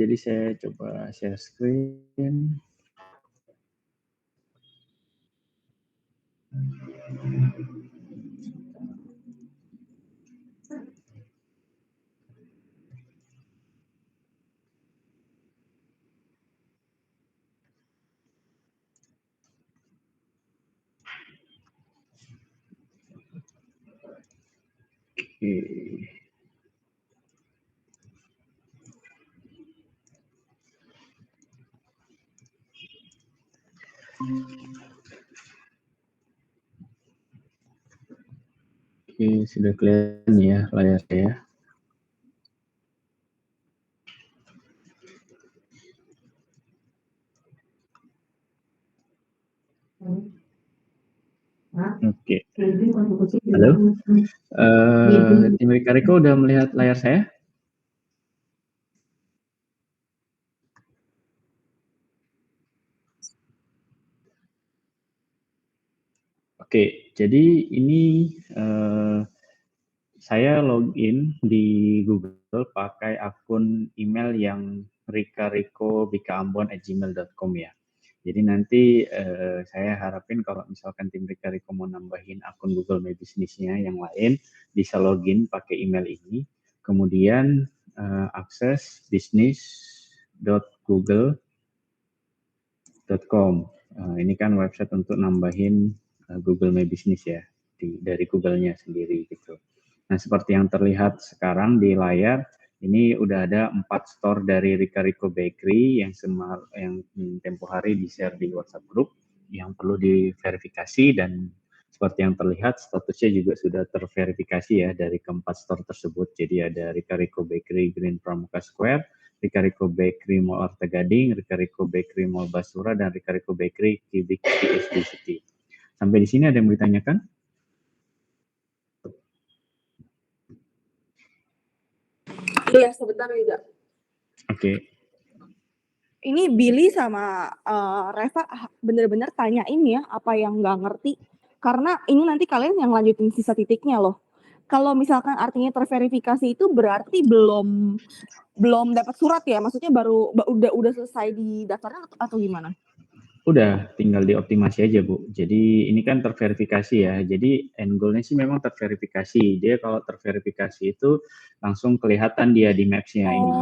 Jadi saya coba share screen. Oke. Oke, sudah kelihatan ya layar saya. Oke. Halo. Tim Rikariko udah melihat layar saya? Oke, jadi ini saya login di Google pakai akun email yang rikariko.bikaambon@gmail.com ya. Jadi nanti saya harapin kalau misalkan tim Rikariko mau nambahin akun Google My Business-nya yang lain, bisa login pakai email ini. Kemudian akses business.google.com. Ini kan website untuk nambahin Google My Business ya, dari Google-nya sendiri gitu. Nah, seperti yang terlihat sekarang di layar, ini udah ada 4 store dari Rikariko Bakery yang tempo hari di-share di WhatsApp group yang perlu diverifikasi, dan seperti yang terlihat statusnya juga sudah terverifikasi ya dari keempat store tersebut. Jadi ada Rikariko Bakery Green Pramuka Square, Rikariko Bakery Mall Arta Gading, Rikariko Bakery Mall Basura, dan Rikariko Bakery Kibik PSD City. Sampai di sini ada yang mau ditanyakan? Iya, sebentar juga. Oke. Ini Billy sama Reva bener-bener tanyain ya apa yang nggak ngerti. Karena ini nanti kalian yang lanjutin sisa titiknya loh. Kalau misalkan artinya terverifikasi itu berarti belum dapat surat ya? Maksudnya baru udah selesai di daftarnya atau gimana? Udah, tinggal dioptimasi aja, Bu. Jadi ini kan terverifikasi ya. Jadi end goal-nya sih memang terverifikasi. Dia kalau terverifikasi itu langsung kelihatan dia di maps-nya ini.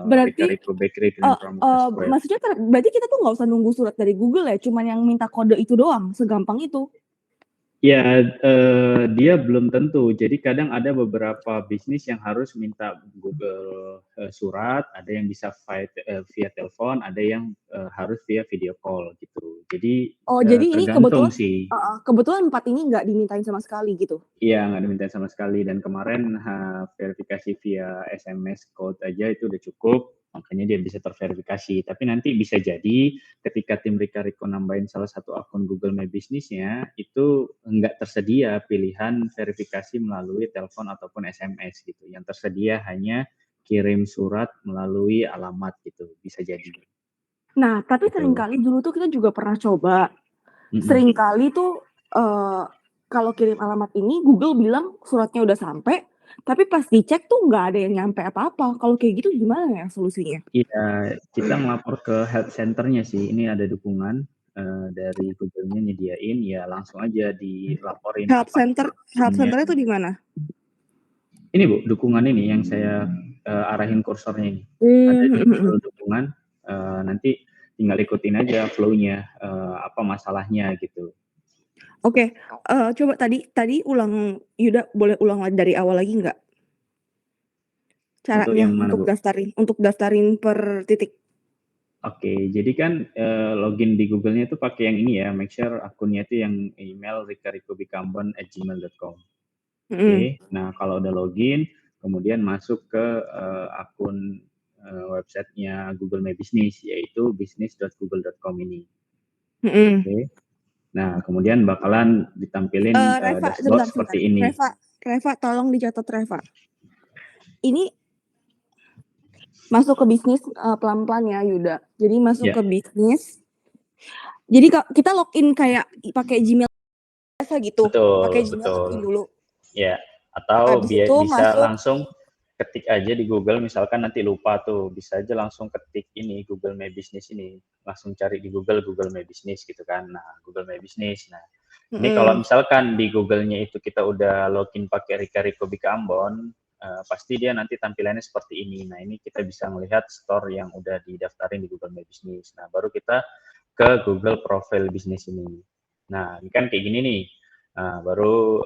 Berarti Rikariko Bakery Green Pramuka Square. maksudnya berarti kita tuh nggak usah nunggu surat dari Google ya? Cuman yang minta kode itu doang, segampang itu. Ya, dia belum tentu. Jadi kadang ada beberapa bisnis yang harus minta Google surat, ada yang bisa via telepon, ada yang harus via video call gitu. Jadi jadi ini tergantung sih. kebetulan 4 ini nggak dimintain sama sekali gitu? Iya, nggak dimintain sama sekali. Dan kemarin verifikasi via SMS code aja itu udah cukup, makanya dia bisa terverifikasi. Tapi nanti bisa jadi ketika tim Rikariko nambahin salah satu akun Google My Business-nya, itu nggak tersedia pilihan verifikasi melalui telepon ataupun SMS gitu. Yang tersedia hanya kirim surat melalui alamat gitu, bisa jadi. Nah, tapi Gitu. seringkali dulu tuh kita juga pernah coba. Seringkali tuh kalau kirim alamat ini Google bilang suratnya udah sampai, tapi pas dicek tuh nggak ada yang nyampe apa-apa. Kalau kayak gitu gimana ya solusinya? Iya, kita ngelapor ke help center-nya sih. Ini ada dukungan dari Google-nya nyediain, ya langsung aja dilaporin. Help center-nya tuh di mana? Ini Bu, dukungan ini yang saya arahin kursornya ini. Ada di Google dukungan, nanti tinggal ikutin aja flow-nya, apa masalahnya gitu. Oke, coba tadi ulang, Yuda boleh ulang dari awal lagi nggak? Caranya untuk daftarin per titik. Oke, jadi kan login di Google-nya itu pakai yang ini ya, make sure akunnya itu yang email rikarikobikambon@gmail.com. Oke, nah kalau udah login, kemudian masuk ke akun websitenya Google My Business, yaitu business.google.com ini. Oke. Nah, kemudian bakalan ditampilin dashboard seperti ini. Reva, tolong dicatat Reva. Ini masuk ke bisnis pelan-pelan ya Yuda. Jadi masuk ke bisnis. Jadi kita login kayak pakai Gmail biasa gitu. Betul, pakai Gmail login dulu. Ya, atau bisa langsung ketik aja di Google, misalkan nanti lupa tuh, bisa aja langsung ketik ini Google My Business ini, langsung cari di Google My Business gitu kan. Nah, Google My Business. Nah, ini kalau misalkan di Google-nya itu kita udah login pakai Rika Riko Bika Ambon, pasti dia nanti tampilannya seperti ini. Nah, ini kita bisa melihat store yang udah didaftarin di Google My Business. Nah, baru kita ke Google Profile Business ini. Nah, ini kan kayak gini nih. Nah, baru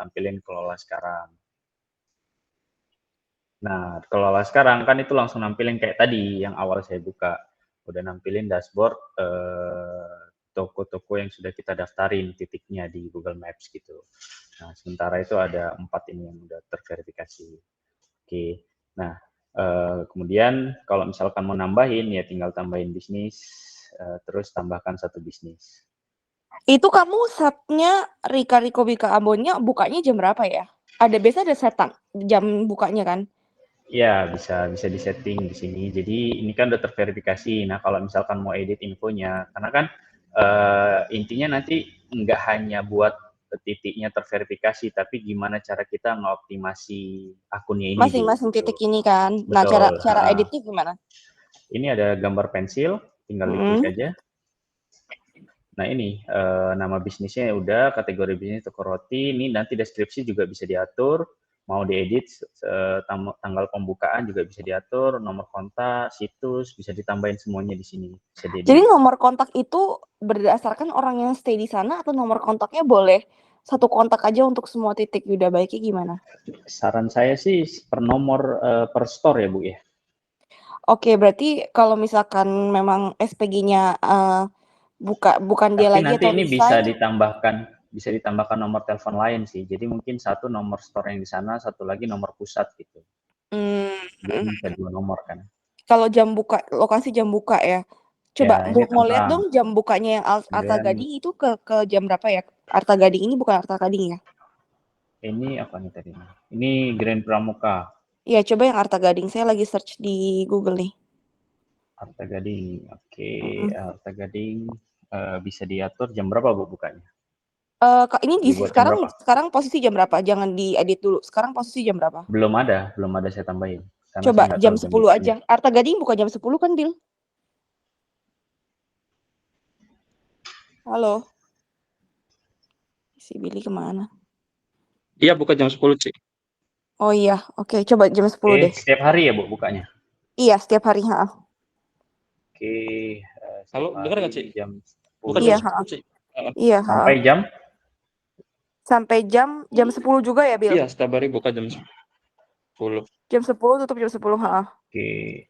tampilin kelola sekarang. Nah, kelola sekarang kan itu langsung nampilin kayak tadi yang awal saya buka. Udah nampilin dashboard toko-toko yang sudah kita daftarin titiknya di Google Maps gitu. Nah, sementara itu ada 4 ini yang udah terverifikasi. Oke. Nah, kemudian kalau misalkan mau nambahin ya tinggal tambahin bisnis, terus tambahkan 1 bisnis. Itu kamu setnya Rika Riko Bika Ambonnya bukanya jam berapa ya? Biasa ada setan jam bukanya kan? Ya, bisa disetting di sini. Jadi ini kan udah terverifikasi. Nah, kalau misalkan mau edit infonya, karena kan intinya nanti nggak hanya buat titiknya terverifikasi, tapi gimana cara kita ngoptimasi akunnya ini, Bu. Masing-masing Gitu. titik ini kan. Nah, Betul. cara editnya gimana? Ini ada gambar pensil, tinggal diklik aja. Nah, ini nama bisnisnya udah, kategori bisnis toko roti. Ini nanti deskripsi juga bisa diatur. Mau diedit, tanggal pembukaan juga bisa diatur, nomor kontak, situs, bisa ditambahin semuanya di sini. Bisa diedit. Jadi nomor kontak itu berdasarkan orang yang stay di sana atau nomor kontaknya boleh satu kontak aja untuk semua titik? Udah baiknya gimana? Saran saya sih per nomor per store ya, Bu ya. Oke, berarti kalau misalkan memang SPG-nya bukan dia Tapi lagi nanti atau ini resign, bisa ditambahkan nomor telepon lain sih. Jadi mungkin satu nomor store yang di sana, satu lagi nomor pusat gitu. Jadi bisa 2 nomor kan. kalau jam buka, lokasi jam buka ya. Coba Ya, ini mau lihat tentang dong jam bukanya yang Arta kemudian Gading itu ke jam berapa ya? Arta Gading ini bukan Arta Gading ya? ini apa nih tadi? Ini Grand Pramuka. Iya, coba yang Arta Gading. Saya lagi search di Google nih. Arta Gading. Oke, Mm-mm. Arta Gading bisa diatur jam berapa Bu bukanya? Kak, ini Dibuat jam berapa? sekarang posisi jam berapa? Jangan diedit dulu. Sekarang posisi jam berapa? Belum ada saya tambahin. Karena saya Coba nggak jam tahu jam 10 bukanya. aja. Arta Gading buka jam 10 kan, Bill? Halo, si Billy kemana? Iya, buka jam 10, Cik. Oh iya, oke. Coba jam 10 deh. Setiap hari ya Bu bukanya? Iya, setiap hari. Oke, Halo, setiap dengar nggak, hari Cik? jam Buka 10. jam Iya, 10, Cik. iya. Sampai jam? Sampai jam 10 juga ya, Bill? Iya, setiap hari buka jam 10. Jam 10 tutup jam 10, Oke.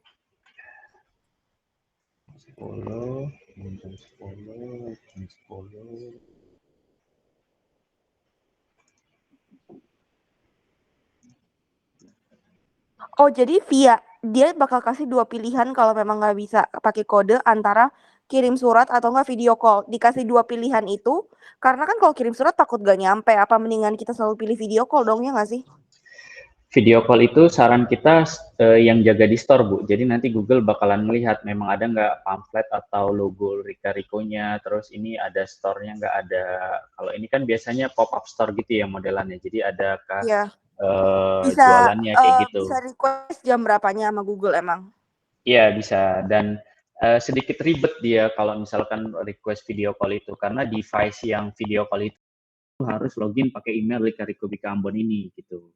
10, jam 10, jam 10. Oh, jadi dia bakal kasih 2 pilihan kalau memang nggak bisa pakai kode antara kirim surat atau nggak video call. Dikasih 2 pilihan itu, karena kan kalau kirim surat takut nggak nyampe, apa mendingan kita selalu pilih video call dong, ya nggak sih? Video call itu saran kita yang jaga di store, Bu. Jadi nanti Google bakalan melihat memang ada nggak pamflet atau logo Rika Riko-nya, terus ini ada store-nya nggak ada. Kalau ini kan biasanya pop-up store gitu ya modelannya. Jadi adakah Iya. Bisa jualannya kayak bisa gitu. request jam berapanya sama Google emang? Iya, bisa. Dan sedikit ribet dia kalau misalkan request video call itu. Karena device yang video call itu harus login pakai email Rika Riko Bika Ambon ini gitu.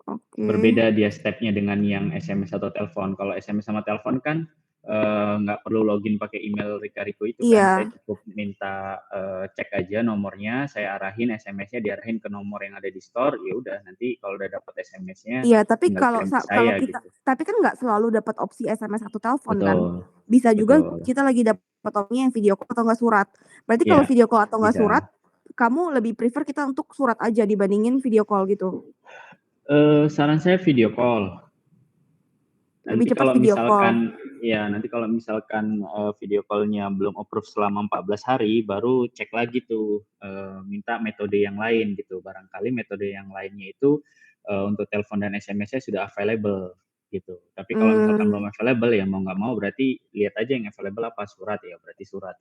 Oke. Berbeda dia stepnya dengan yang SMS atau telepon. Kalau SMS sama telepon kan nggak perlu login pakai email Rika Riko itu kan. Iya. Saya cukup minta cek aja nomornya, saya arahin SMS-nya diarahin ke nomor yang ada di store. Ya udah nanti kalau udah dapat SMS-nya Iya, tapi tinggal kalau kirim ke kalau saya kita gitu. tapi kan nggak selalu dapat opsi SMS atau telepon kan? Betul, Bisa juga betul. kita lagi dapat opsinya yang video call atau nggak surat. Berarti kalau Ya, video call atau nggak surat, bisa. kamu lebih prefer kita untuk surat aja dibandingin video call gitu? Saran saya video call. Lebih Nanti cepat kalau video call. misalkan video call-nya belum approve selama 14 hari, baru cek lagi tuh minta metode yang lain gitu. Barangkali metode yang lainnya itu untuk telepon dan SMS-nya sudah available gitu. Tapi kalau misalkan belum available ya mau nggak mau berarti lihat aja yang available apa surat ya, berarti surat.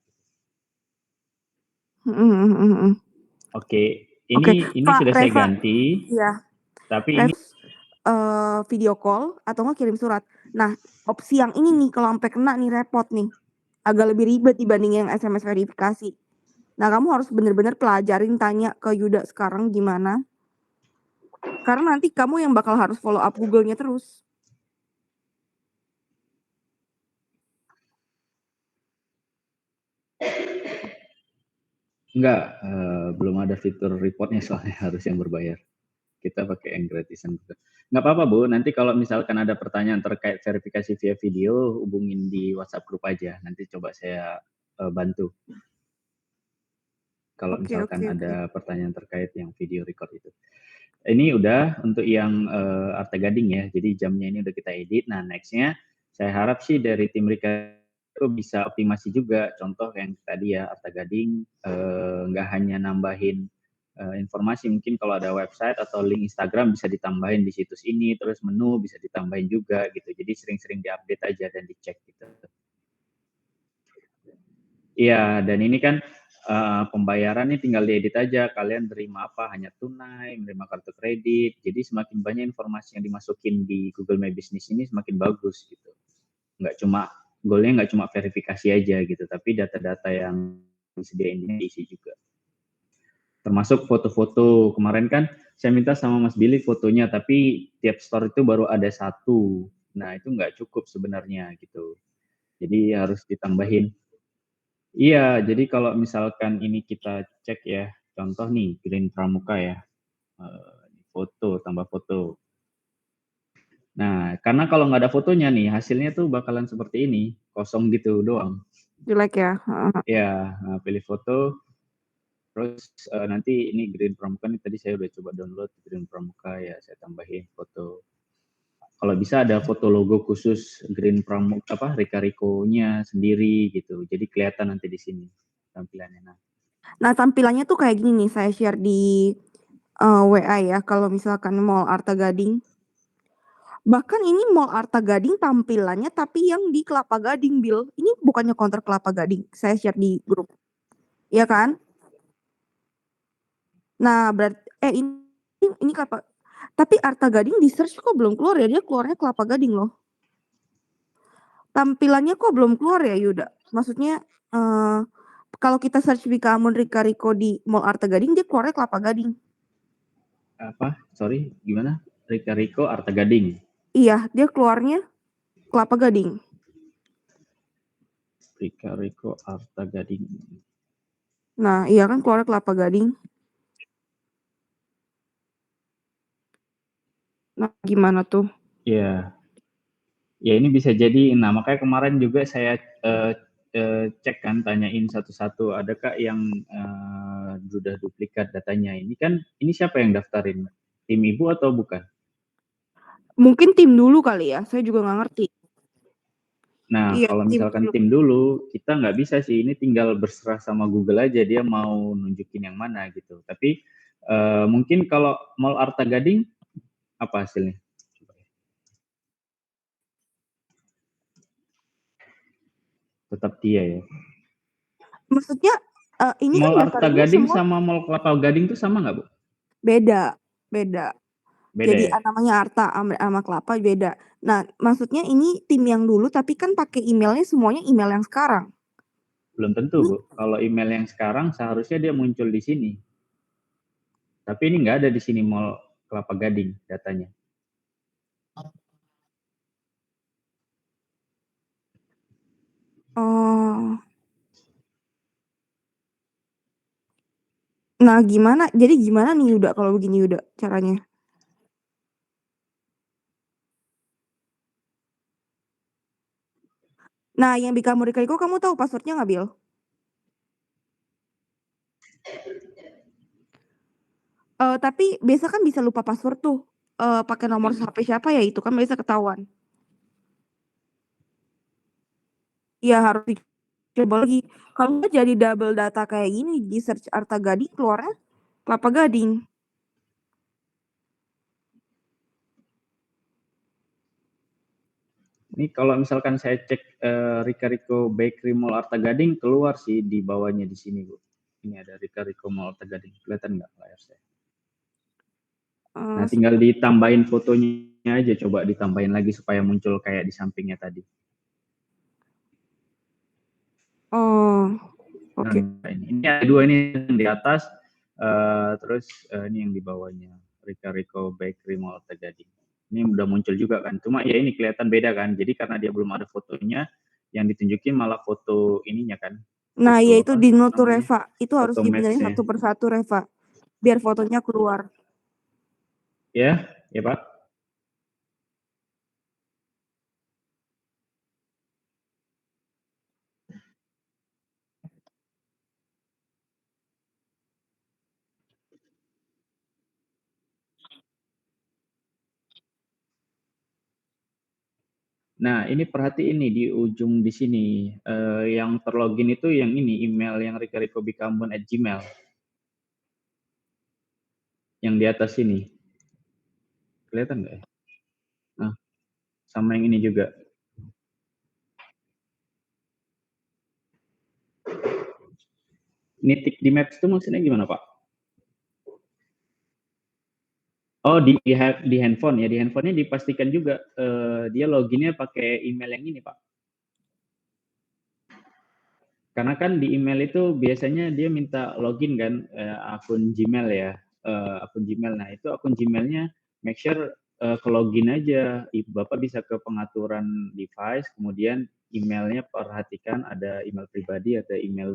Mhm mhm mhm. Oke, Oke, ini Pak sudah saya Reva, ganti. iya. Tapi ini video call atau nggak kirim surat. Nah, opsi yang ini nih kalau sampai kena nih repot nih. Agak lebih ribet dibanding yang SMS verifikasi. Nah, kamu harus bener-bener pelajarin, tanya ke Yuda sekarang gimana. Karena nanti kamu yang bakal harus follow up Google-nya terus. enggak, belum ada fitur reportnya soalnya harus yang berbayar. Kita pakai yang gratisan juga. Nggak apa-apa Bu, nanti kalau misalkan ada pertanyaan terkait verifikasi via video, hubungin di WhatsApp grup aja. Nanti coba saya bantu. Kalau misalkan ada pertanyaan terkait yang video record itu. Ini udah untuk yang Arta Gading ya, jadi jamnya ini udah kita edit. Nah, nextnya saya harap sih dari tim Rika itu bisa optimasi juga. Contoh yang tadi ya, Arta Gading nggak hanya nambahin informasi, mungkin kalau ada website atau link Instagram bisa ditambahin di situs ini, terus menu bisa ditambahin juga gitu. Jadi sering-sering diupdate aja dan dicek gitu. Iya, dan ini kan pembayaran nih tinggal diedit aja, kalian terima apa, hanya tunai, menerima kartu kredit, jadi semakin banyak informasi yang dimasukin di Google My Business ini semakin bagus gitu. Goalnya nggak cuma verifikasi aja gitu, tapi data-data yang disediain diisi juga. Termasuk foto-foto, kemarin kan saya minta sama Mas Billy fotonya, tapi tiap store itu baru ada satu, nah itu nggak cukup sebenarnya gitu. Jadi harus ditambahin. Iya, jadi kalau misalkan ini kita cek ya, contoh nih Green Pramuka ya, foto, tambah foto. Nah, karena kalau nggak ada fotonya nih, hasilnya tuh bakalan seperti ini, kosong gitu doang. Jelek ya? Ya, nah, pilih foto, terus nanti ini Green Pramuka nih, tadi saya udah coba download Green Pramuka ya, saya tambahin foto. Kalau bisa ada foto logo khusus Green Pramuka, Rika Riko-nya sendiri gitu, jadi kelihatan nanti di sini tampilannya. Nah, tampilannya tuh kayak gini nih, saya share di WA ya, kalau misalkan Mall Arta Gading. Bahkan ini Mall Arta Gading tampilannya tapi yang di Kelapa Gading, Bill. Ini bukannya counter Kelapa Gading, saya share di grup. Iya kan? Nah, berarti ini Kelapa. Tapi Arta Gading di search kok belum keluar ya? Dia keluarnya Kelapa Gading loh. Tampilannya kok belum keluar ya, Yuda? Maksudnya kalau kita search Vika Amun Rika Riko di Mall Arta Gading, dia keluarnya Kelapa Gading. Sorry, gimana? Rika Riko Arta Gading. Iya, dia keluarnya Kelapa Gading. Rika Riko Arta Gading. Nah, iya kan keluarnya Kelapa Gading. Nah, gimana tuh? Ya, ini bisa jadi. Nah, makanya kemarin juga saya cek kan, tanyain satu-satu, adakah yang sudah duplikat datanya. Ini siapa yang daftarin? Tim ibu atau bukan? Mungkin tim dulu kali ya, saya juga nggak ngerti. Nah, Iya, kalau misalkan tim dulu, kita nggak bisa sih, ini tinggal berserah sama Google aja, dia mau nunjukin yang mana gitu. Tapi mungkin kalau Mall Arta Gading, apa hasilnya? Tetap dia ya. Maksudnya ini Mall kan Arta Gading sama Mall Kelapa Gading tuh sama nggak, Bu? Beda. Beda Jadi ya? namanya Arta sama Kelapa beda. Nah, maksudnya ini tim yang dulu tapi kan pakai emailnya semuanya email yang sekarang. Belum tentu, Bu. Kalau email yang sekarang seharusnya dia muncul di sini. Tapi ini nggak ada di sini Mall Kelapa Gading datanya. Oh. Nah, gimana? Jadi gimana nih Yuda kalau begini Yuda caranya? Nah, yang di kamu Riko kamu tahu passwordnya nggak, Bil? Tapi biasa kan bisa lupa password tuh. Pakai nomor HP siapa ya itu kan bisa ketahuan. Iya harus dicoba lagi. Kalau nggak jadi double data kayak gini di search Arta Gading keluarnya Kelapa Gading. Ini kalau misalkan saya cek Rika Riko Bakery Mall Arta Gading, keluar sih di bawahnya di sini, Bu. Ini ada Rika Riko Mall Arta Gading. Kelihatan nggak layar saya? Nah, tinggal ditambahin fotonya aja, coba ditambahin lagi supaya muncul kayak di sampingnya tadi. Oke. Nah, ini ada 2 ini yang di atas, terus ini yang di bawahnya, Rico Bakery Mall Artagading. Ini udah muncul juga kan, cuma ya ini kelihatan beda kan, jadi karena dia belum ada fotonya, yang ditunjukin malah foto ininya kan. Nah, Foto ya itu apa di note tuh namanya? Reva, itu harus Foto dibenerin match-nya. satu persatu Reva, biar fotonya keluar. Ya, ya Pak. Nah, ini perhatiin nih di ujung di sini, yang terlogin itu yang ini, email yang ricaricobicambon@gmail. Yang di atas sini. Kelihatan nggak ya? Nah, sama yang ini juga. Ini tik di Maps itu maksudnya gimana, Pak? Oh, di handphone ya, di handphonenya dipastikan juga dia loginnya pakai email yang ini, Pak. Karena kan di email itu biasanya dia minta login kan, akun Gmail ya, akun Gmail. Nah, itu akun Gmailnya make sure ke login aja. Bapak bisa ke pengaturan device, kemudian emailnya perhatikan ada email pribadi, ada email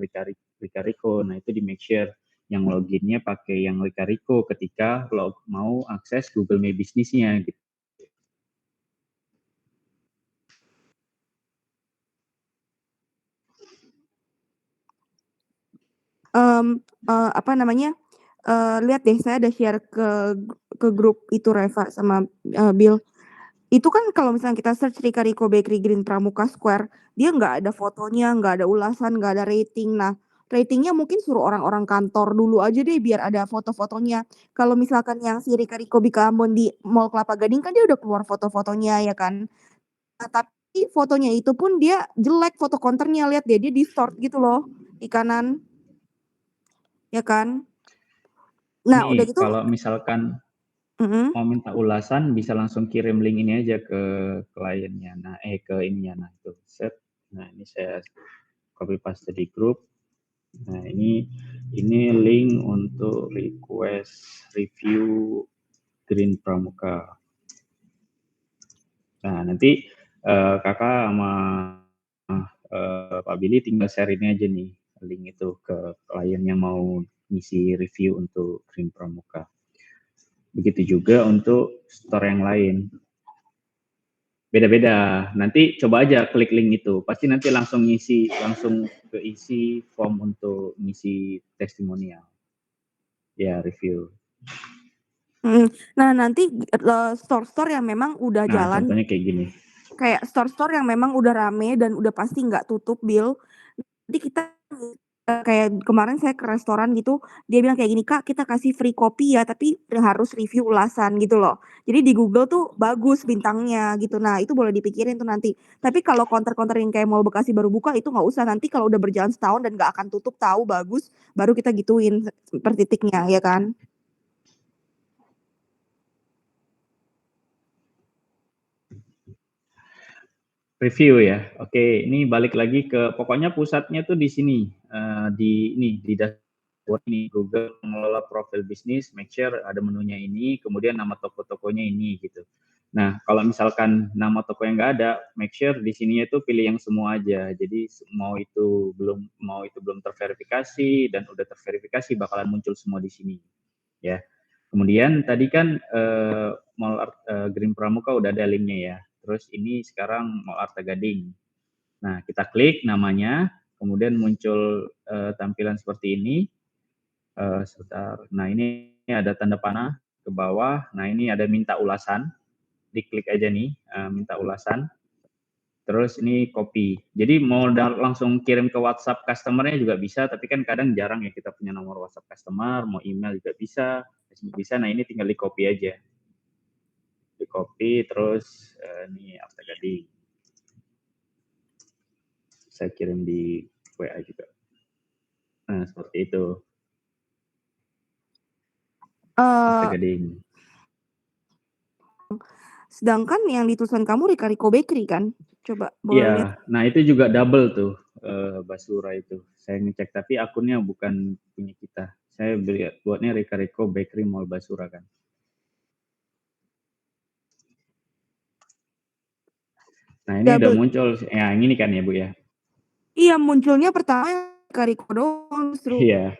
Ricarico. Nah, itu di make sure yang loginnya pakai yang Ricarico ketika mau akses Google My Business-nya gitu. Apa namanya, lihat deh saya ada share ke grup itu Reva sama, Bill. Itu kan kalau misalnya kita search Rico Bakery Green Pramuka Square, dia nggak ada fotonya, nggak ada ulasan, nggak ada rating. Nah, ratingnya mungkin suruh orang-orang kantor dulu aja deh biar ada foto-fotonya. Kalau misalkan yang si Rico Bicambon di Mall Kelapa Gading kan dia udah keluar foto-fotonya ya kan. Nah, tapi fotonya itu pun dia jelek foto counternya, lihat deh dia distort gitu loh di kanan. Ya kan? Nah, udah Nih, gitu kalau misalkan mau minta ulasan bisa langsung kirim link ini aja ke kliennya. Nah, ke ininya. Nah, itu set. Nah, ini saya copy paste di grup. Nah, ini link untuk request review Green Pramuka. Nah, nanti kakak sama Pak Billy tinggal share ini aja nih link itu ke klien yang mau ngisi review untuk Green Pramuka. Begitu juga untuk store yang lain. Beda-beda. Nanti coba aja klik link itu. Pasti nanti langsung keisi form untuk ngisi testimonial. Ya, review. Nah, nanti store-store yang memang udah Nah, jalan, contohnya kayak gini. kayak store-store yang memang udah rame dan udah pasti nggak tutup, Bill. Nanti kita kayak kemarin saya ke restoran gitu, dia bilang kayak gini, "Kak, kita kasih free kopi ya, tapi harus review ulasan," gitu loh. Jadi di Google tuh bagus bintangnya gitu. Nah, itu boleh dipikirin tuh nanti. Tapi kalau counter-counter yang kayak Mall Bekasi baru buka itu nggak usah. Nanti kalau udah berjalan setahun dan nggak akan tutup, tahu bagus, baru kita gituin per titiknya, ya kan? Review ya. Oke, ini balik lagi ke pokoknya pusatnya tuh di sini di dashboard ini Google mengelola profil bisnis, make sure ada menunya ini, kemudian nama toko-tokonya ini gitu. Nah, kalau misalkan nama toko yang nggak ada, make sure di sini itu pilih yang semua aja. Jadi mau itu belum terverifikasi dan udah terverifikasi bakalan muncul semua di sini ya. Kemudian tadi kan Green Pramuka udah ada linknya ya. Terus ini sekarang Mall Artagading. Nah, kita klik namanya, kemudian muncul tampilan seperti ini. Sebentar. Nah, ini ada tanda panah ke bawah. Nah, ini ada minta ulasan. Diklik aja nih, minta ulasan. Terus ini copy. Jadi mau langsung kirim ke WhatsApp customer-nya juga bisa, tapi kan kadang jarang ya kita punya nomor WhatsApp customer, mau email juga bisa, Facebook bisa. Nah, ini tinggal di copy aja. Di copy terus ini Artagading. Saya kirim di WA juga. Nah, seperti itu. Artagading. Sedangkan yang di tulisan kamu Rika Riko Bakery kan? Coba boleh lihat. Iya, nah itu juga double tuh Basura itu. Saya ngecek tapi akunnya bukan punya kita. Saya buatnya Rika Riko Bakery Mall Basura kan. Nah ini udah Double. muncul, ya ini kan ya Bu ya. Iya munculnya pertama Rika Riko doang justru. Iya,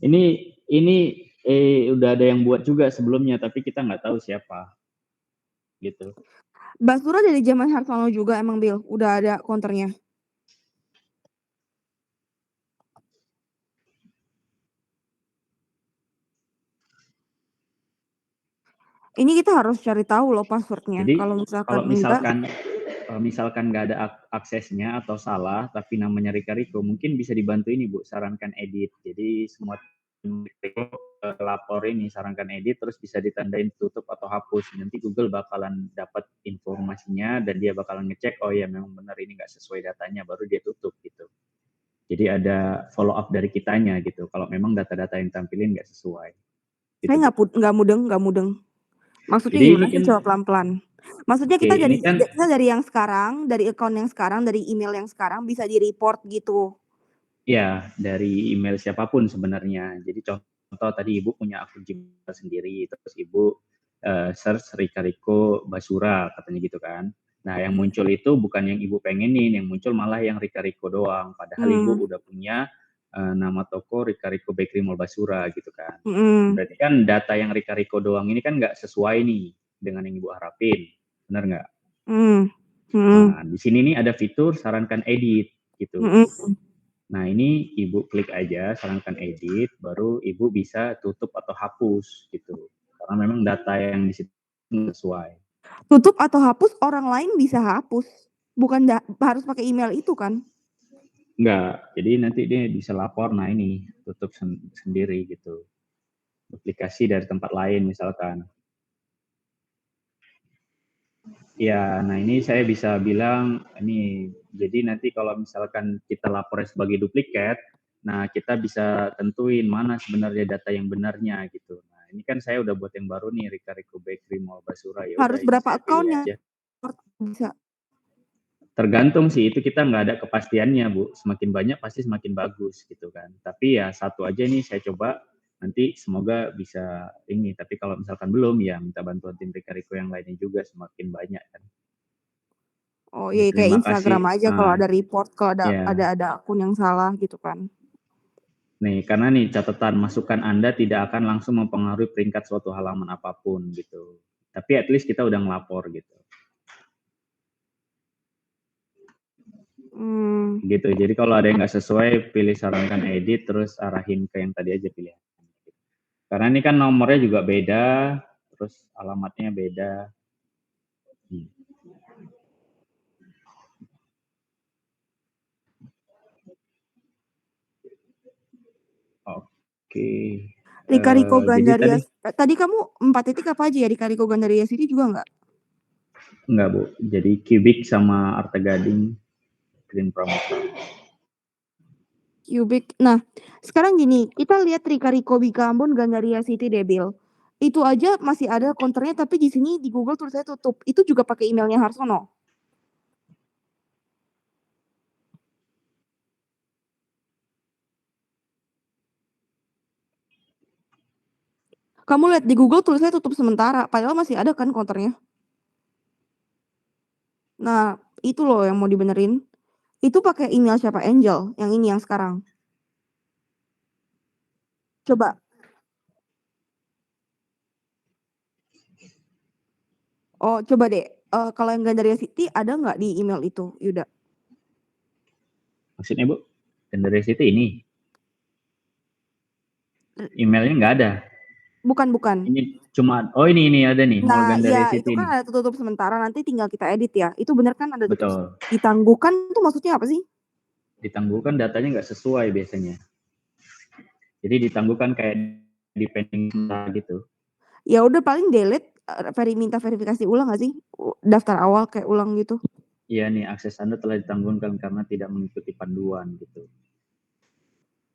ini udah ada yang buat juga sebelumnya tapi kita nggak tahu siapa gitu. Basura dari zaman Hartono juga emang Bill, udah ada counternya. Ini kita harus cari tahu loh passwordnya. Jadi kalau kalau misalkan misalkan nggak ada aksesnya atau salah tapi namanya Rika Riko, mungkin bisa dibantu ini Bu, sarankan edit. Jadi semua Riko lapor ini sarankan edit terus bisa ditandain tutup atau hapus. Nanti Google bakalan dapat informasinya dan dia bakalan ngecek oh ya memang benar ini nggak sesuai datanya baru dia tutup gitu. Jadi ada follow up dari kitanya gitu. Kalau memang data-data yang tampilin nggak sesuai. Gitu. Saya nggak mudeng. Maksudnya jadi gimana sih? Coba pelan-pelan. Maksudnya kita kita dari yang sekarang, dari account yang sekarang, dari email yang sekarang bisa di-report gitu. Ya, dari email siapapun sebenarnya. Jadi contoh tadi Ibu punya akun Gmail sendiri, terus Ibu search Rika Riko Basura, katanya gitu kan. Nah, yang muncul itu bukan yang Ibu pengenin, yang muncul malah yang Rika Riko doang. Padahal Ibu udah punya nama toko Rika Riko Bakery Mall Basura gitu kan. Berarti kan data yang Rika Riko doang ini kan nggak sesuai nih dengan yang Ibu harapin. Benar nggak? Nah, di sini nih ada fitur sarankan edit gitu. Nah, ini Ibu klik aja, sarankan edit, baru Ibu bisa tutup atau hapus gitu. Karena memang data yang di situ sesuai. Tutup atau hapus orang lain bisa hapus. Bukan harus pakai email itu kan? Enggak, jadi nanti dia bisa lapor, nah ini tutup sendiri gitu. Duplikasi dari tempat lain misalkan. Ya, nah ini saya bisa bilang, ini jadi nanti kalau misalkan kita lapor sebagai duplikat, nah kita bisa tentuin mana sebenarnya data yang benarnya gitu. Nah ini kan saya udah buat yang baru nih, Rika Riko Bakery Mall Basura. Ya harus berapa account ya? Bisa. Tergantung sih, itu kita nggak ada kepastiannya Bu. Semakin banyak pasti semakin bagus gitu kan. Tapi ya satu aja nih saya coba, nanti semoga bisa ini. Tapi kalau misalkan belum ya minta bantuan tim Rika Riko yang lainnya juga semakin banyak kan. Oh iya, kayak Instagram aja kalau ada report, kalau ada akun yang salah gitu kan. Nih, karena nih catatan masukan Anda tidak akan langsung mempengaruhi peringkat suatu halaman apapun gitu. Tapi at least kita udah ngelapor gitu. Gitu. Jadi kalau ada yang nggak sesuai, pilih sarankan edit, terus arahin ke yang tadi aja pilihan. Karena ini kan nomornya juga beda, terus alamatnya beda. Oke. Rika Riko Gandaria. Tadi kamu 4 titik apa aja ya? Rika Riko Gandaria City juga nggak? Enggak Bu. Jadi Cubic sama Arta Gading, Green Pramuka. Cubic. Nah, sekarang gini, kita lihat Rika Riko Bikambon Gandaria City Debil. Itu aja masih ada counternya, tapi di sini di Google tulisannya tutup. Itu juga pakai emailnya Harsono. Kamu lihat di Google tulisannya tutup sementara, padahal masih ada kan counternya. Nah, itu loh yang mau dibenerin. Itu pakai email siapa? Angel, yang ini yang sekarang. Coba. Oh, coba deh. Kalau yang Gandaria City ada nggak di email itu, Yuda? Maksudnya Bu? Gandaria City ini? Emailnya nggak ada. Bukan. Ini cuma, oh ini ada nih, Mall Gandaria City. Itu kan ada tutup sementara, nanti tinggal kita edit ya. Itu benar kan ada tutup. Betul. Ditangguhkan itu maksudnya apa sih? Ditangguhkan datanya nggak sesuai biasanya. Jadi ditangguhkan kayak di pending gitu. Ya udah paling delete, minta verifikasi ulang nggak sih? Daftar awal kayak ulang gitu. Iya nih, akses Anda telah ditangguhkan karena tidak mengikuti panduan gitu.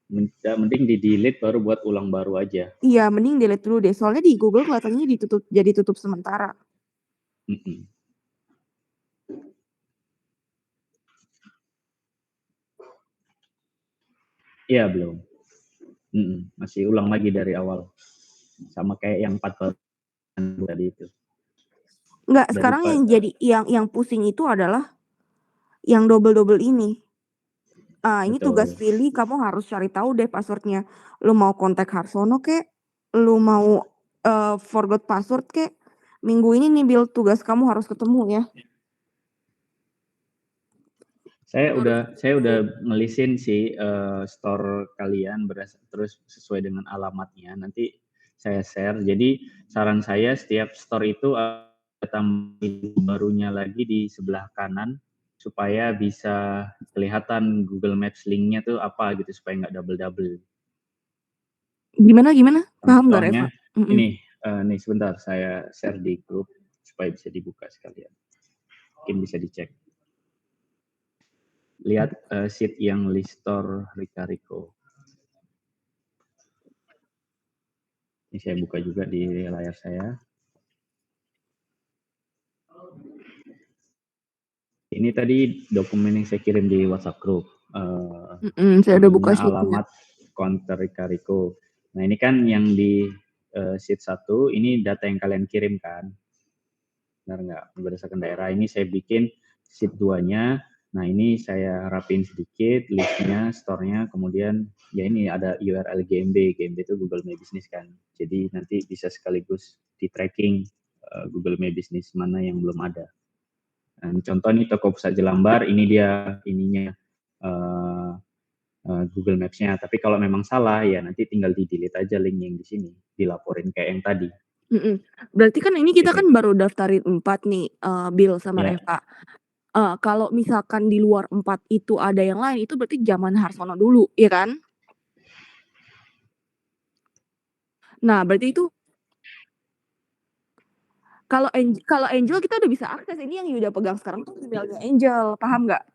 Mending di-delete baru buat ulang baru aja. Iya, mending delete dulu deh. Soalnya di Google kelihatannya jadi tutup sementara. Mm-mm. Iya belum. Masih ulang lagi dari awal. Sama kayak yang 4 baru tadi itu. Enggak, Dari sekarang yang jadi yang pusing itu adalah yang double-double ini. Ini tugas betul. Billy, kamu harus cari tahu deh password-nya. Lu mau kontak Harsono kek, lu mau forgot password kek. Minggu ini nih Bill, tugas kamu harus ketemu ya. Saya udah ngelisin sih store kalian terus sesuai dengan alamatnya. Nanti saya share. Jadi saran saya setiap store itu ada tambahin barunya lagi di sebelah kanan supaya bisa kelihatan Google Maps link-nya tuh apa gitu supaya nggak double-double. Gimana? Paham nggak Reva? Contohnya ini nih sebentar saya share di grup supaya bisa dibuka sekalian. Mungkin bisa dicek. Lihat sheet yang list store Rika Riko. Ini saya buka juga di layar saya. Ini tadi dokumen yang saya kirim di WhatsApp group. Saya udah buka sheet-nya. Alamat konter Rika Riko. Nah ini kan yang di sheet 1, ini data yang kalian kirim kan. Benar nggak? Berdasarkan daerah. Ini saya bikin sheet 2-nya. Nah ini saya rapin sedikit listnya, store-nya, kemudian ya ini ada URL GMB. GMB itu Google My Business kan. Jadi nanti bisa sekaligus di tracking Google My Business mana yang belum ada. Nah, contoh nih toko pusat Jelambar, ini dia ininya Google Maps-nya. Tapi kalau memang salah ya nanti tinggal di delete aja link yang di sini, dilaporin kayak yang tadi. Berarti kan ini kita kan baru daftarin 4 nih, Bill sama Ya. Reva. Kalau misalkan di luar 4 itu ada yang lain, itu berarti zaman Harsono dulu, ya kan? Nah, berarti itu kalau Angel kita udah bisa akses. Ini yang Yuda pegang sekarang tuh emailnya Angel, paham nggak?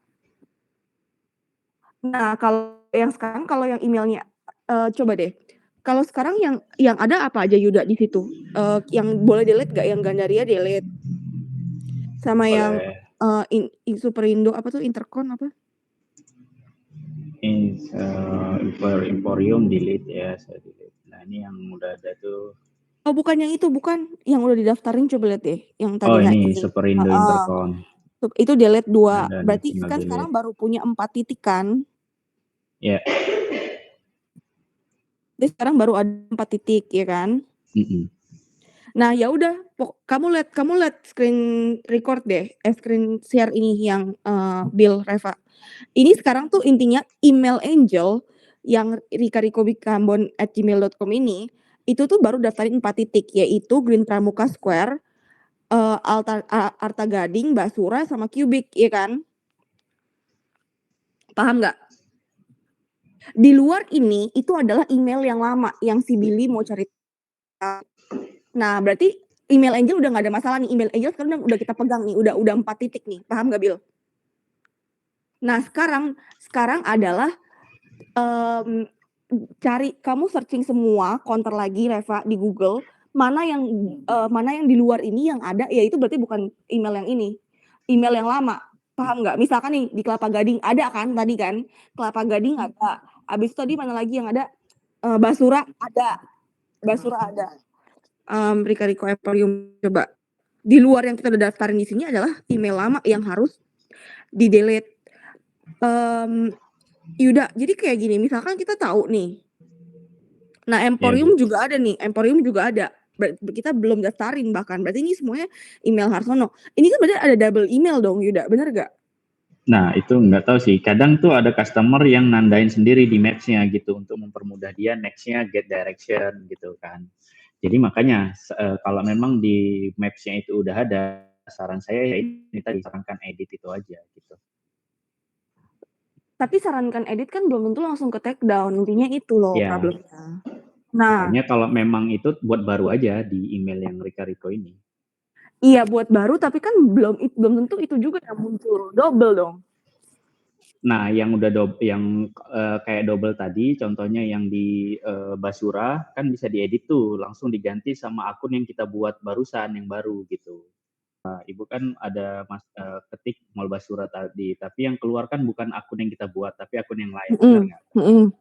Nah, kalau yang sekarang, kalau yang emailnya, coba deh. Kalau sekarang yang ada apa aja Yuda di situ? Yang boleh delete nggak? Yang Gandaria delete. Sama Boleh. yang Superindo apa tuh Intercon apa? Emporium delete ya, saya delete. Nah ini yang udah ada tuh. Oh bukan yang itu, bukan yang udah didaftarin, coba lihat deh. Yang Oh tadinya ini Superindo Intercon. Itu delete 2. Ada, Berarti tinggal kan delete. sekarang baru punya 4 titik kan? Ya. Jadi sekarang baru ada 4 titik ya kan? Nah ya udah, kamu lihat screen record deh, screen share ini yang Bill Reva. Ini sekarang tuh intinya email Angel yang rikarikobikambon@gmail.com ini itu tuh baru daftarin 4 titik, yaitu Green Pramuka Square, Arta Gading, Basura sama Cubic, ya kan? Paham nggak? Di luar ini itu adalah email yang lama yang si Billy mau cari. Nah, berarti email Angel udah nggak ada masalah nih. Email Angel sekarang udah kita pegang nih, udah 4 titik nih. Paham nggak, Bill? Nah, sekarang adalah cari, kamu searching semua counter lagi Reva di Google, mana yang di luar ini yang ada, ya itu berarti bukan email yang ini. Email yang lama. Paham nggak? Misalkan nih di Kelapa Gading ada kan tadi kan? Kelapa Gading ada. Abis itu tadi mana lagi yang ada? Basura ada. Rika Riko Emporium, coba. Di luar yang kita udah daftarin di sini adalah email lama yang harus di-delete. Yuda, jadi kayak gini, misalkan kita tahu nih. Nah, Emporium juga ada nih. Emporium juga ada. Kita belum daftarin bahkan. Berarti ini semuanya email Harsono. Ini kan berarti ada double email dong, Yuda. Bener gak? Nah, itu nggak tahu sih. Kadang tuh ada customer yang nandain sendiri di maps-nya gitu untuk mempermudah dia next-nya get direction gitu kan. Jadi makanya kalau memang di maps-nya itu udah ada, saran saya ya ini tadi sarankan edit itu aja gitu. Tapi sarankan edit kan belum tentu langsung ke take down. Intinya itu loh problemnya. Nah, makanya kalau memang itu buat baru aja di email yang Rika Riko ini. Iya, buat baru, tapi kan belum tentu itu juga yang muncul double dong. Nah, yang udah kayak double tadi, contohnya yang di Basura kan bisa diedit tuh, langsung diganti sama akun yang kita buat barusan yang baru gitu. Ibu kan ada ketik Mall Basura tadi, tapi yang keluar kan bukan akun yang kita buat, tapi akun yang lain, benar nggak?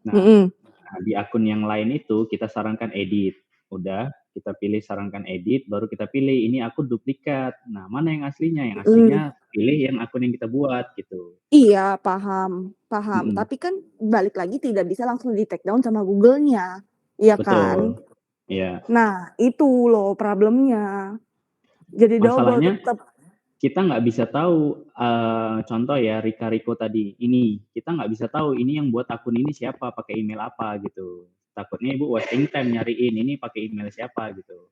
Nah, di akun yang lain itu kita sarankan edit. Udah, kita pilih sarankan edit, baru kita pilih ini akun duplikat. Nah, mana yang aslinya? Yang aslinya pilih yang akun yang kita buat gitu. Iya, paham. Tapi kan balik lagi tidak bisa langsung di-take down sama Google-nya, iya kan? Betul. Iya. Nah, itu loh problemnya. Jadi double Masalahnya tetep. kita nggak bisa tahu, contoh ya Rika Riko tadi, ini kita nggak bisa tahu ini yang buat akun ini siapa, pakai email apa gitu. Takutnya Ibu wasting time nyariin ini pakai email siapa gitu,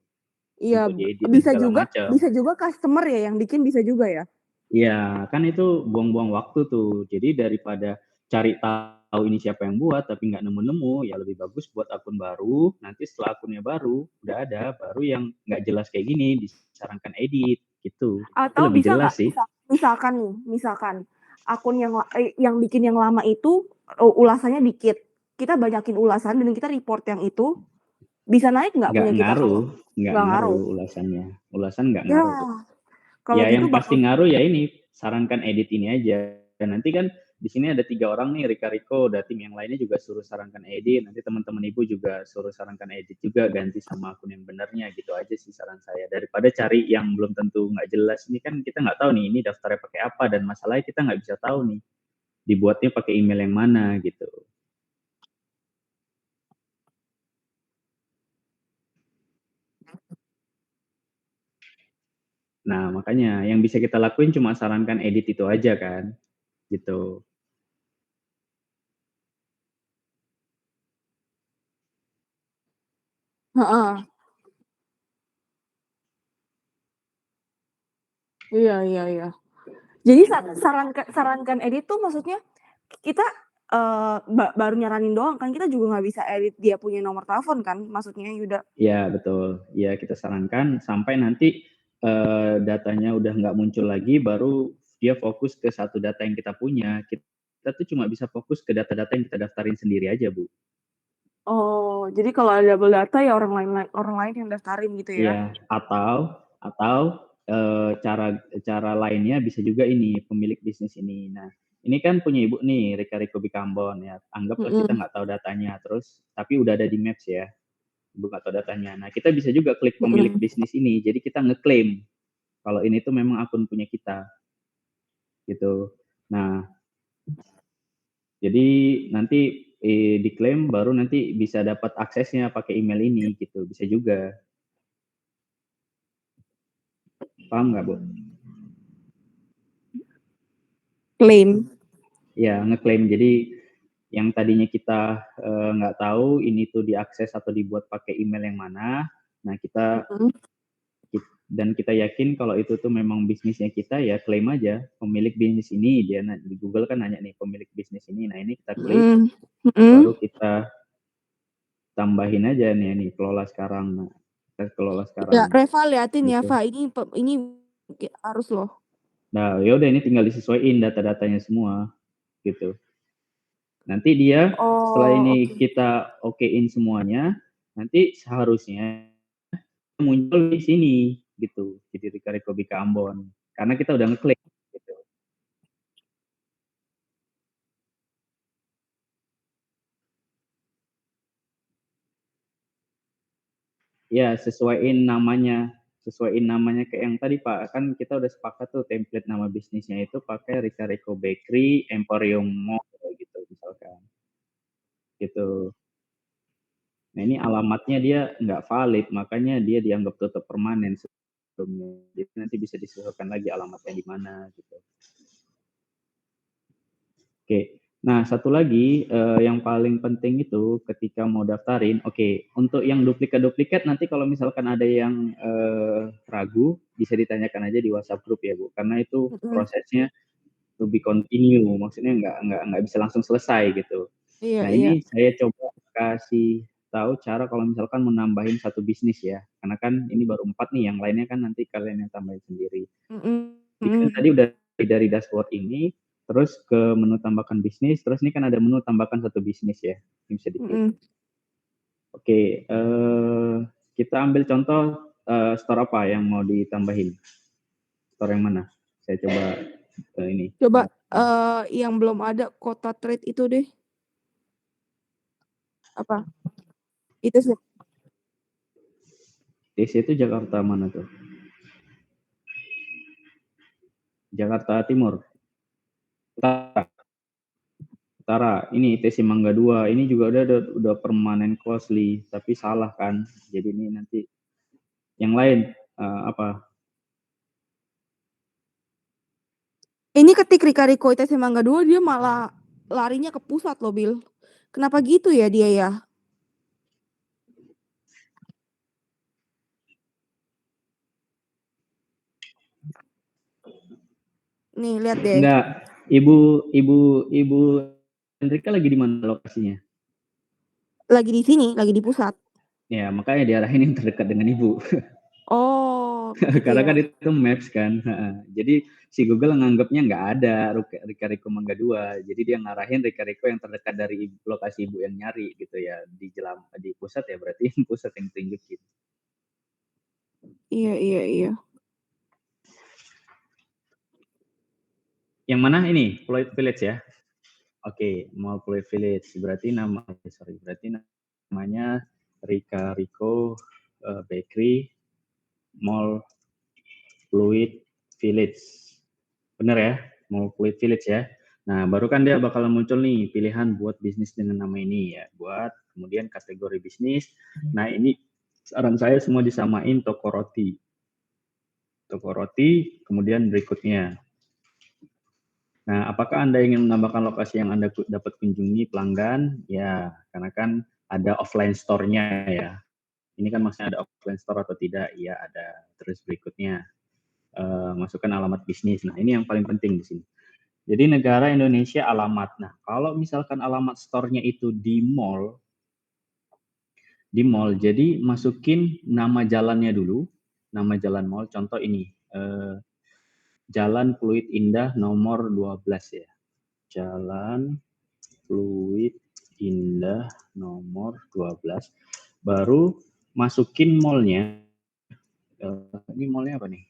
Iya, untuk diedit dan segala macam. bisa juga customer ya yang bikin, bisa juga ya? Iya, kan itu buang-buang waktu tuh. Jadi daripada cari tahu ini siapa yang buat tapi nggak nemu-nemu, ya lebih bagus buat akun baru, nanti setelah akunnya baru, udah ada, baru yang nggak jelas kayak gini disarankan edit gitu. Itu Atau lebih bisa jelas nggak, sih. misalkan akun yang bikin yang lama itu ulasannya dikit, kita banyakin ulasan dan kita report yang itu, bisa naik nggak punya kita? Nggak ngaruh ulasannya. Ulasan nggak Ya, ngaruh. kalau Ya gitu yang pasti ngaruh ya ini, sarankan edit ini aja. Dan nanti kan di sini ada 3 orang nih, Rika Riko, udah tim yang lainnya juga suruh sarankan edit, nanti teman-teman Ibu juga suruh sarankan edit juga, ganti sama akun yang benernya, gitu aja sih saran saya. Daripada cari yang belum tentu nggak jelas, ini kan kita nggak tahu nih, ini daftarnya pakai apa, dan masalahnya kita nggak bisa tahu nih, dibuatnya pakai email yang mana, gitu. Nah, makanya yang bisa kita lakuin cuma sarankan edit itu aja kan, gitu. Heeh. Iya. Jadi sarankan edit tuh maksudnya kita baru nyaranin doang kan, kita juga nggak bisa edit dia punya nomor telepon kan, maksudnya Yuda? Iya betul, ya kita sarankan sampai nanti datanya udah nggak muncul lagi, baru dia fokus ke satu data yang kita punya. Kita tuh cuma bisa fokus ke data-data yang kita daftarin sendiri aja, Bu. Oh, jadi kalau ada double data ya orang lain yang daftarin gitu ya? Iya, atau cara lainnya bisa juga ini pemilik bisnis ini. Nah, ini kan punya Ibu nih, Rika Riko Bikambon ya. Anggaplah kita nggak tahu datanya, terus tapi udah ada di Maps ya. Ibu nggak tahu datanya. Nah, kita bisa juga klik pemilik bisnis ini. Jadi kita ngeklaim kalau ini tuh memang akun punya kita, gitu. Nah, jadi nanti diklaim baru nanti bisa dapat aksesnya pakai email ini, gitu. Bisa juga. Paham nggak, Bu? Klaim. Ya, ngeklaim. Jadi yang tadinya kita nggak tahu ini tuh diakses atau dibuat pakai email yang mana. Nah, dan kita yakin kalau itu tuh memang bisnisnya kita, ya klaim aja pemilik bisnis ini. Dia di Google kan nanya nih pemilik bisnis ini. Nah, ini kita klik, baru kita tambahin aja nih kelola sekarang. Nah, kita kelola Ya, sekarang. Reva liatin ya, Gitu. Fa, ini harus loh. Nah, ya udah ini tinggal disesuaiin data-datanya semua, gitu. Nanti dia setelah ini kita okein semuanya, nanti seharusnya muncul di sini gitu. Jadi Rika Riko Bika Ambon. Karena kita udah ngeklik gitu. Ya, sesuaiin namanya kayak yang tadi Pak. Kan kita udah sepakat tuh template nama bisnisnya itu pakai Rika Riko Bakery Emporium Mall gitu misalkan. Gitu. Nah, ini alamatnya dia nggak valid, makanya dia dianggap tutup permanen sebelumnya. Jadi nanti bisa disesuaikan lagi alamatnya di mana gitu. Oke. Nah, satu lagi yang paling penting itu ketika mau daftarin, untuk yang duplikat nanti kalau misalkan ada yang ragu, bisa ditanyakan aja di WhatsApp group ya Bu, karena itu prosesnya to be continue, maksudnya nggak bisa langsung selesai gitu. Nah, ini saya coba kasih tahu cara kalau misalkan mau nambahin satu bisnis ya, karena kan ini baru 4 nih, yang lainnya kan nanti kalian yang tambahin sendiri. Jadi kan tadi udah dari dashboard ini, terus ke menu tambahkan bisnis, terus ini kan ada menu tambahkan satu bisnis ya, ini bisa diklik. Oke, kita ambil contoh store apa yang mau ditambahin. store yang mana? Saya coba ini. Coba yang belum ada kota trade itu deh. Apa? Itu sih. DC itu Jakarta mana tuh? Jakarta Timur. Utara. Ini ITC Mangga 2. Ini juga udah permanen closely, tapi salah kan. Jadi ini nanti yang lain apa? Ini ketik Riko ITC Mangga 2 dia malah larinya ke pusat loh, Bil. Kenapa gitu ya dia ya? Nih, lihat deh. Enggak. Ibu Hendrika lagi di mana lokasinya? Lagi di sini, lagi di pusat. Ya, makanya diarahin yang terdekat dengan ibu. Oh, begitu Karena ya. kan itu maps kan. Jadi si Google nganggapnya nggak ada Rika-Riko Mangga 2. Jadi dia ngarahin Rika-Riko yang terdekat dari lokasi ibu yang nyari gitu ya. Di pusat ya, berarti pusat yang tunjukin. Iya. Yang mana ini? Floyd Village ya? Oke, Mall Floyd Village. Berarti namanya Rika-Riko Bakery Mall Fluid Village. Bener ya? Mall Fluid Village ya. Nah, baru kan dia bakal muncul nih pilihan buat bisnis dengan nama ini ya. Buat kemudian kategori bisnis. Nah, ini saran saya semua disamain toko roti. Toko roti, kemudian berikutnya. Nah, apakah Anda ingin menambahkan lokasi yang Anda dapat kunjungi pelanggan? Ya, karena kan ada offline store-nya ya. Ini kan maksudnya ada offline store atau tidak? Ya, ada. Terus berikutnya, masukkan alamat bisnis. Nah, ini yang paling penting di sini. Jadi negara Indonesia alamat. Nah, kalau misalkan alamat store-nya itu di mall, jadi masukin nama jalannya dulu, nama jalan mall. Contoh ini, Jalan Pluit Indah nomor 12 ya. Jalan Pluit Indah nomor 12. Baru masukin mallnya. Ini mallnya apa nih?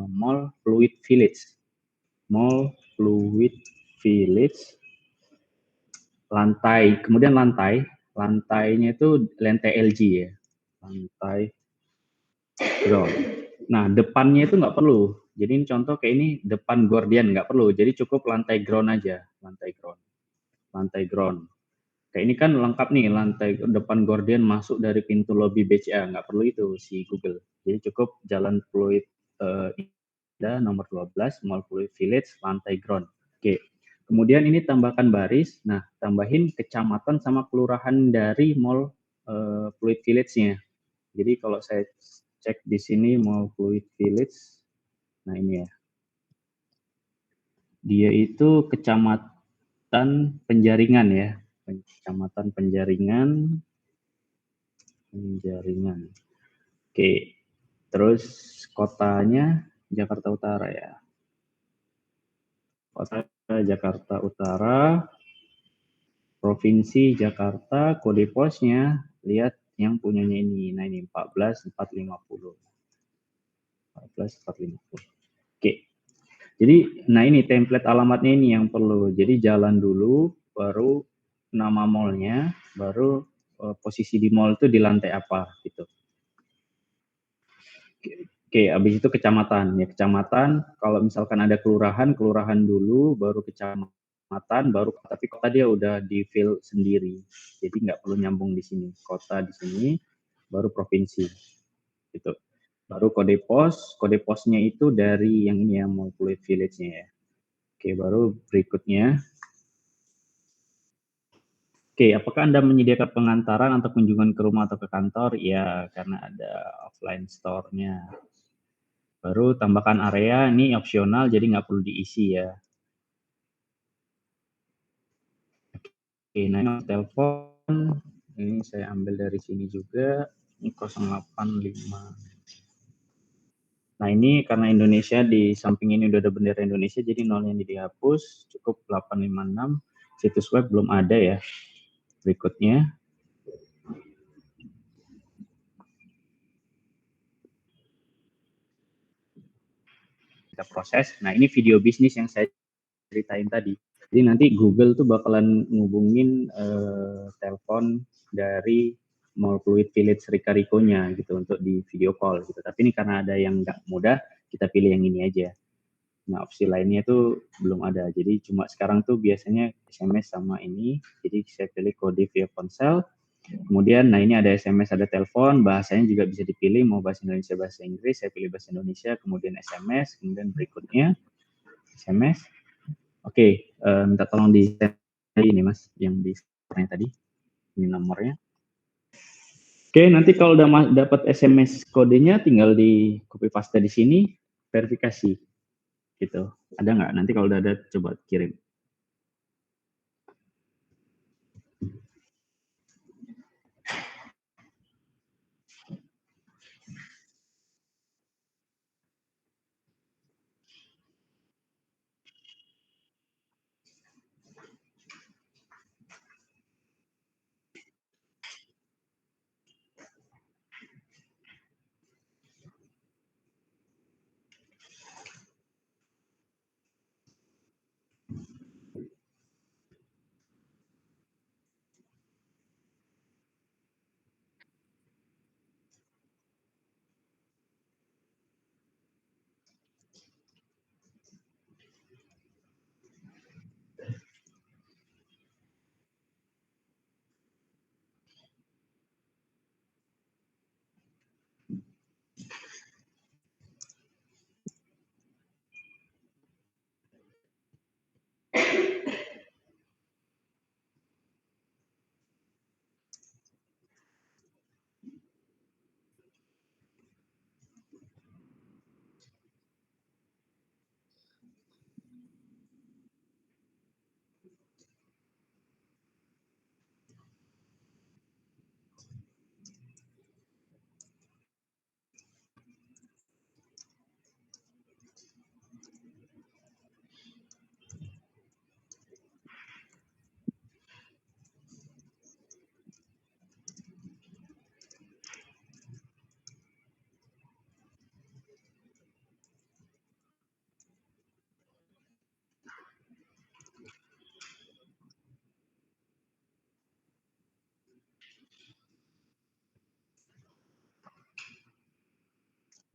Mall Pluit Village. Mall Pluit Village. Lantainya itu lantai LG ya, lantai ground. Nah, depannya itu nggak perlu. Jadi ini contoh kayak ini depan Gordian nggak perlu. Jadi cukup lantai ground aja, lantai ground. Kayak ini kan lengkap nih, lantai depan Gordian masuk dari pintu lobby BCA, nggak perlu itu si Google. Jadi cukup Jalan Pluit nomor 12, Mall Pluit Village, lantai ground. Oke. Kemudian ini tambahkan baris, nah tambahin kecamatan sama kelurahan dari Mall Pluit Village-nya. Jadi kalau saya cek di sini Mall Pluit Village, nah ini ya. Dia itu kecamatan Penjaringan ya. Kecamatan Penjaringan. Oke. Terus kotanya Jakarta Utara ya. Kota Jakarta Utara, Provinsi Jakarta, kode posnya, lihat yang punyanya ini. Nah ini 14450. Oke. Jadi, nah ini template alamatnya ini yang perlu. Jadi jalan dulu, baru nama mallnya, baru posisi di mall itu di lantai apa gitu. Oke, habis itu kecamatan. Ya kecamatan, kalau misalkan ada kelurahan dulu, baru kecamatan, baru tapi kota dia udah di fill sendiri. Jadi nggak perlu nyambung di sini. Kota di sini, baru provinsi. Gitu. Baru kode posnya itu dari yang ini ya, Mall Pluit Village-nya ya. Oke, baru berikutnya. Oke, apakah Anda menyediakan pengantaran atau kunjungan ke rumah atau ke kantor? Ya, karena ada offline store-nya. Baru tambahkan area, ini opsional, jadi nggak perlu diisi ya. Oke, nah ini telepon, ini saya ambil dari sini juga, ini 085. Nah ini karena Indonesia di samping ini udah ada bendera Indonesia, jadi nolnya ini dihapus, cukup 856. Situs web belum ada ya. Berikutnya. kita proses. Nah, ini video bisnis yang saya ceritain tadi. Jadi nanti Google tuh bakalan ngubungin telepon dari Mall Fluid Village Rica-Rico-nya gitu untuk di video call gitu. Tapi ini karena ada yang nggak mudah, kita pilih yang ini aja. Nah, opsi lainnya tuh belum ada. Jadi cuma sekarang tuh biasanya SMS sama ini. Jadi saya pilih kode via ponsel. Kemudian, nah ini ada SMS, ada telepon, bahasanya juga bisa dipilih, mau bahasa Indonesia, bahasa Inggris, saya pilih bahasa Indonesia, kemudian SMS, kemudian berikutnya SMS. Oke, minta tolong di ini mas, yang di tadi, ini nomornya. Oke, nanti kalau udah dapat SMS kodenya, tinggal di copy paste di sini, verifikasi, gitu. Ada nggak? Nanti kalau udah ada, coba kirim.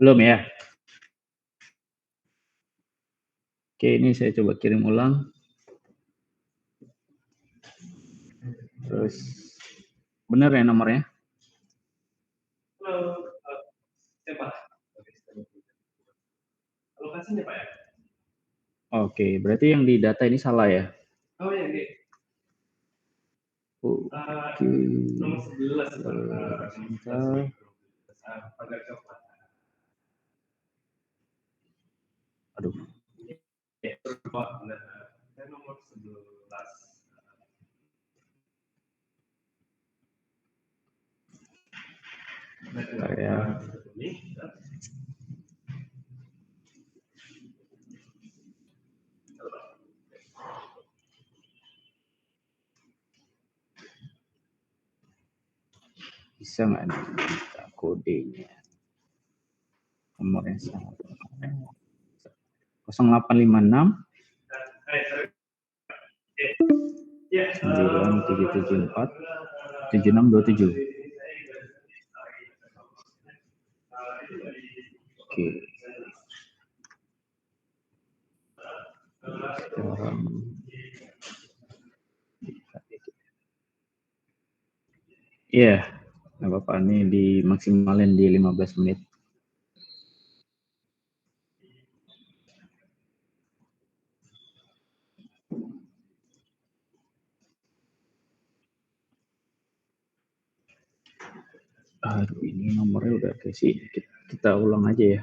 Belum ya? Oke, ini saya coba kirim ulang. Terus, benar ya nomornya? Halo, siapa? Lokasinya Pak ya? Oke, berarti yang di data ini salah ya? Oh ya, oke. Oke. Nomor 11 Sebentar. pagar coklat. Aduh. Ya, Pak, saya nomor 11. Saya bisa nggak nih kita kodenya? Nomornya sama. 0856 9774 7627. Oke. Sekarang iya, nggak apa-apa, ini dimaksimalin di 15 menit. Aduh, ini nomornya udah kasih. Kita ulang aja ya.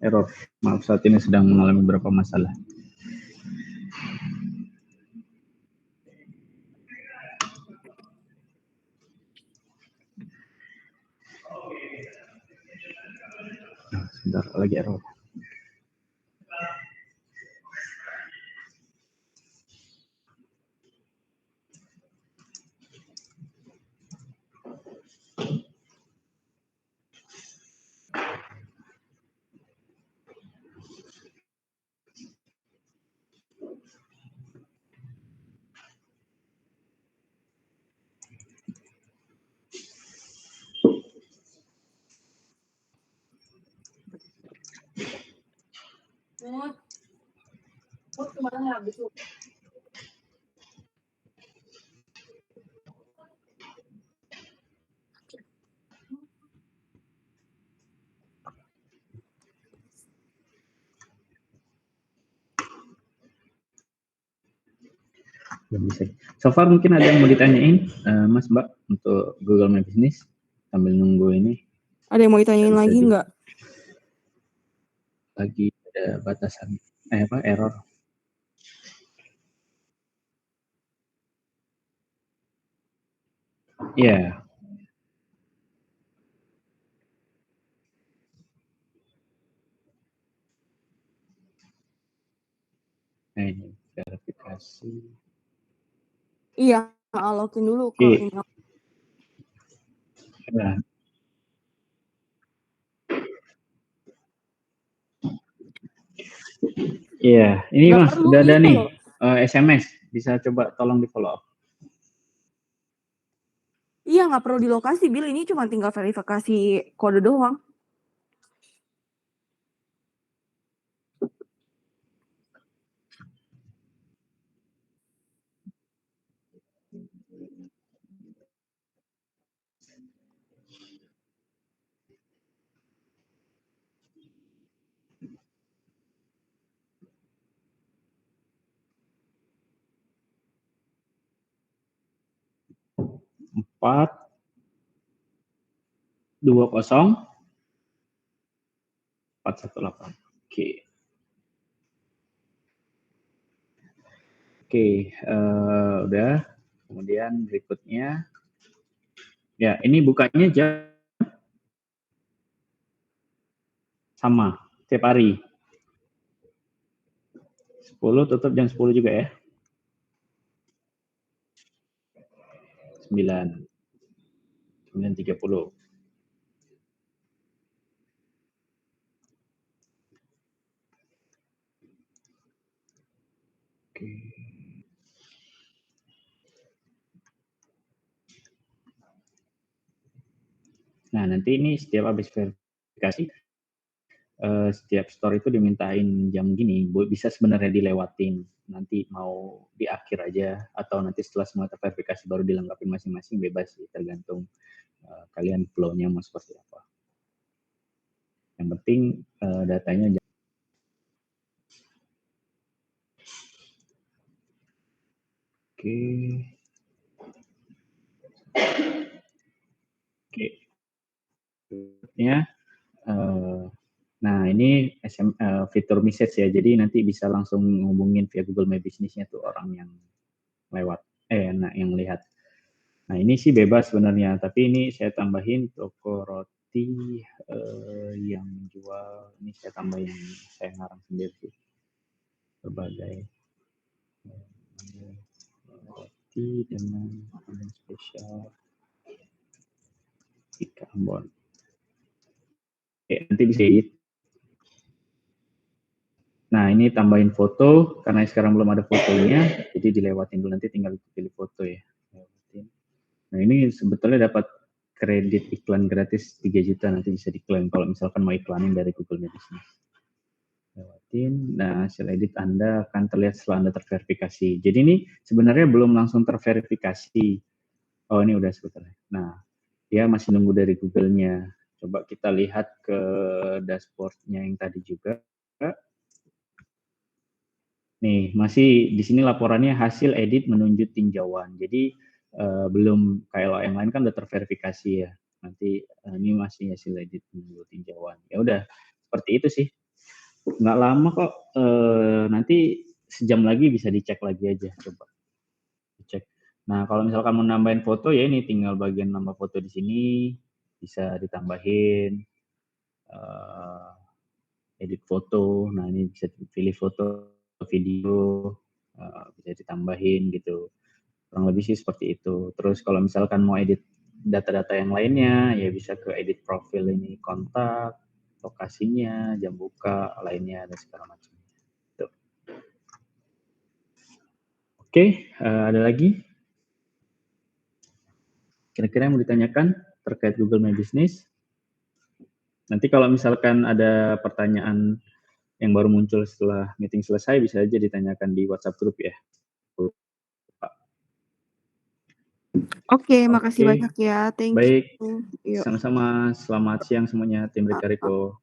error. Maaf, saat ini sedang mengalami beberapa masalah. Nah, sebentar lagi error. Belum bisa. So far mungkin ada yang mau ditanyain, Mas Mbak, untuk Google My Business sambil nunggu ini. Ada yang mau ditanyain Bisa lagi juga. nggak? Lagi ada batasan, error. Iya. Nah ini verifikasi. Iya, login dulu ke Oke. email. Nah, iya, ini Nggak Mas perlu udah ada ini nih loh. SMS, bisa coba tolong di follow up. Iya, nggak perlu di lokasi, Bill. Ini cuma tinggal verifikasi kode doang. Empat 20 418. Oke. Oke, udah. Kemudian berikutnya, ya ini bukanya jam sama tiap hari. 10 tutup jam 10 juga ya. 9:30. Oke. Nah, nanti ini setiap habis verifikasi, setiap store itu dimintain jam gini, bisa sebenarnya dilewatin. Nanti mau di akhir aja, atau nanti setelah semua terverifikasi baru dilengkapin masing-masing, bebas sih, tergantung kalian flow-nya mau seperti apa. Yang penting datanya oke. Oke. Ya. Nah, ini fitur message ya. Jadi nanti bisa langsung ngubungin via Google My Business-nya tuh orang yang lewat yang lihat. Nah, ini sih bebas sebenarnya, tapi ini saya tambahin toko roti yang jual, ini saya tambah yang saya ngarang sendiri sih. Berbagai roti dengan makanan spesial di Ambon. Oke, nanti bisa edit. Nah, ini tambahin foto, karena sekarang belum ada fotonya, jadi dilewatin dulu, nanti tinggal pilih foto ya. Nah, ini sebetulnya dapat kredit iklan gratis 3 juta, nanti bisa diklaim kalau misalkan mau iklanin dari Google My Business. Lewatin, nah hasil edit Anda akan terlihat setelah Anda terverifikasi. Jadi ini sebenarnya belum langsung terverifikasi. Oh, ini udah sebetulnya. Nah, dia masih nunggu dari Google-nya. Coba kita lihat ke dashboard-nya yang tadi juga. Nih, masih di sini laporannya hasil edit menunjuk tinjauan. Jadi belum kayak yang lain kan udah terverifikasi ya. Nanti ini masih hasil edit menunjuk tinjauan. Ya udah, seperti itu sih. Nggak lama kok, nanti sejam lagi bisa dicek lagi aja, coba dicek. Nah, kalau misalkan mau nambahin foto ya ini tinggal bagian nambah foto di sini, bisa ditambahin, edit foto. Nah, ini bisa dipilih foto, video, bisa ditambahin gitu. Kurang lebih sih seperti itu. Terus kalau misalkan mau edit data-data yang lainnya, ya bisa ke edit profil ini, kontak, lokasinya, jam buka, lainnya, dan segala macam. Gitu. Oke, ada lagi? Kira-kira yang mau ditanyakan terkait Google My Business? Nanti kalau misalkan ada pertanyaan yang baru muncul setelah meeting selesai, bisa aja ditanyakan di WhatsApp group ya. Oke, makasih Oke, banyak ya. Thank baik. you. Yuk. Sama-sama. Selamat siang semuanya, tim Rikariko.